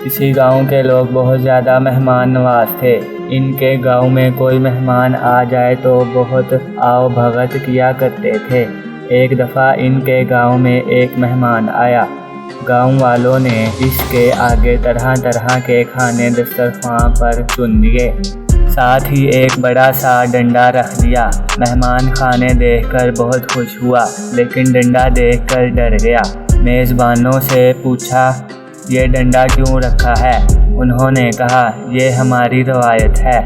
اسی گاؤں کے لوگ بہت زیادہ مہمان نواز تھے۔ ان کے گاؤں میں کوئی مہمان آ جائے تو بہت آؤ بھگت کیا کرتے تھے۔ ایک دفعہ ان کے گاؤں میں ایک مہمان آیا۔ گاؤں والوں نے اس کے آگے طرح طرح کے کھانے دسترخوان پر چن دیے، ساتھ ہی ایک بڑا سا ڈنڈا رکھ دیا۔ مہمان کھانے دیکھ کر بہت خوش ہوا، لیکن ڈنڈا دیکھ کر ڈر گیا۔ میزبانوں سے پوچھا، یہ ڈنڈا کیوں رکھا ہے؟ انہوں نے کہا، یہ ہماری روایت ہے،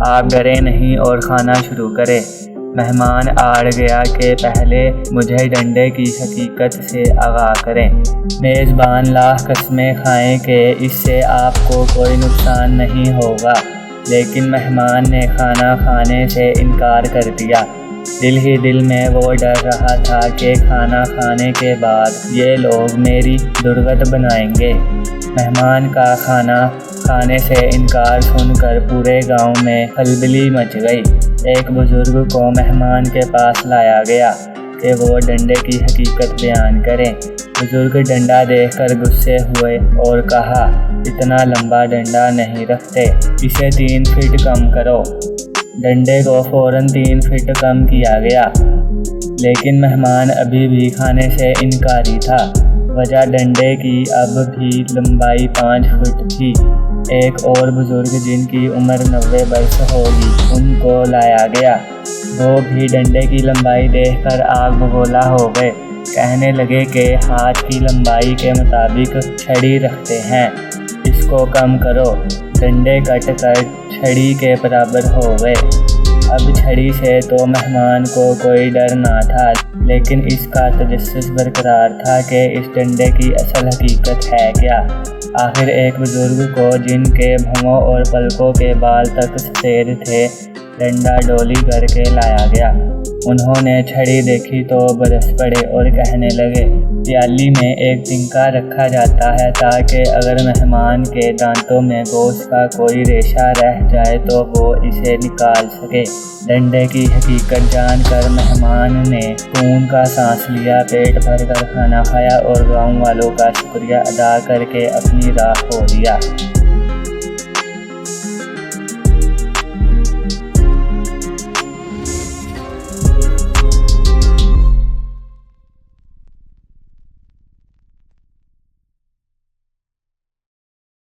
آپ ڈریں نہیں اور کھانا شروع کریں۔ مہمان اڑ گیا کہ پہلے مجھے ڈنڈے کی حقیقت سے آگاہ کریں۔ میزبان لاکھ قسمیں کھائیں کہ اس سے آپ کو کوئی نقصان نہیں ہوگا، لیکن مہمان نے کھانا کھانے سے انکار کر دیا۔ دل ہی دل میں وہ ڈر رہا تھا کہ کھانا کھانے کے بعد یہ لوگ میری درگت بنائیں گے۔ مہمان کا کھانا کھانے سے انکار سن کر پورے گاؤں میں کھلبلی مچ گئی۔ ایک بزرگ کو مہمان کے پاس لایا گیا کہ وہ ڈنڈے کی حقیقت بیان کریں۔ بزرگ ڈنڈا دیکھ کر غصے ہوئے اور کہا، اتنا لمبا ڈنڈا نہیں رکھتے، اسے 3 فٹ کم کرو۔ ڈنڈے کو فوراً 3 فٹ کم کیا گیا، لیکن مہمان ابھی بھی کھانے سے انکاری تھا۔ وجہ ڈنڈے کی اب بھی لمبائی 5 فٹ تھی۔ ایک اور بزرگ جن کی عمر 90 برس ہوگی، ان کو لایا گیا۔ وہ بھی ڈنڈے کی لمبائی دیکھ کر آگ بگولا ہو گئے۔ کہنے لگے کہ ہاتھ کی لمبائی کے مطابق چھڑی رکھتے ہیں، اس کو کم کرو۔ ڈنڈے کٹ کر چھڑی کے برابر ہو گئے۔ اب چھڑی سے تو مہمان کو کوئی ڈر نہ تھا، لیکن اس کا تجسس برقرار تھا کہ اس ڈنڈے کی اصل حقیقت ہے کیا۔ آخر ایک بزرگ کو، جن کے بھووں اور پلکوں کے بال تک سفید تھے، ڈنڈا ڈولی کر کے لایا گیا۔ انہوں نے چھڑی دیکھی تو برس پڑے اور کہنے لگے، پیالی میں ایک تنکا رکھا جاتا ہے تاکہ اگر مہمان کے دانتوں میں گوشت کا کوئی ریشہ رہ جائے تو وہ اسے نکال سکے۔ ڈنڈے کی حقیقت جان کر مہمان نے سکون کا سانس لیا، پیٹ بھر کر کھانا کھایا اور گاؤں والوں کا شکریہ ادا کر کے اپنی راہ ہو لیا۔